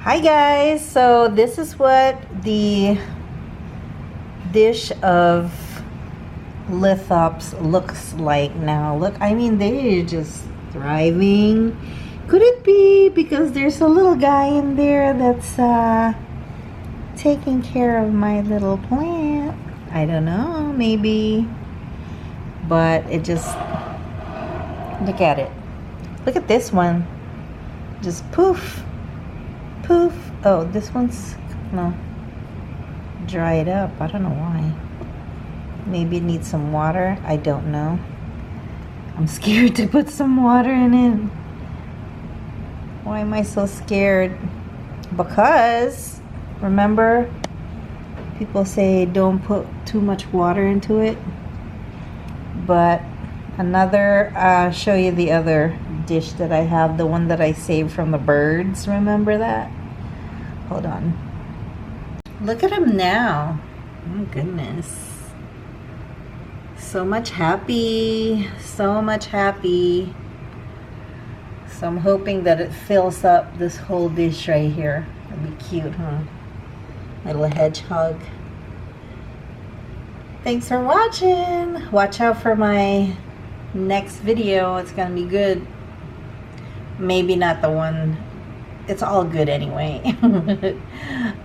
Hi guys, so this is what the dish of Lithops looks like now. Look, I mean, they're just thriving. Could it be because there's a little guy in there that's taking care of my little plant? I don't know, maybe. But it just, look at it. Look at this one. Just poof. Poof. Oh, this one's gonna dry it up. I don't know why. Maybe it needs some water. I don't know. I'm scared to put some water in it. Why am I so scared? Because remember, people say don't put too much water into it. But show you the other dish that I have, the one that I saved from the birds. Remember that? Hold on. Look at him now. Oh goodness. So much happy. So much happy. So I'm hoping that it fills up this whole dish right here. That'd be cute, huh? Little hedgehog. Thanks for watching. Watch out for my next video. It's gonna be good. Maybe not the one. It's all good anyway.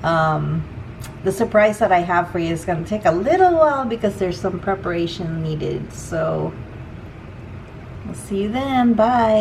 The surprise that I have for you is gonna take a little while because there's some preparation needed. So we'll see you then. Bye.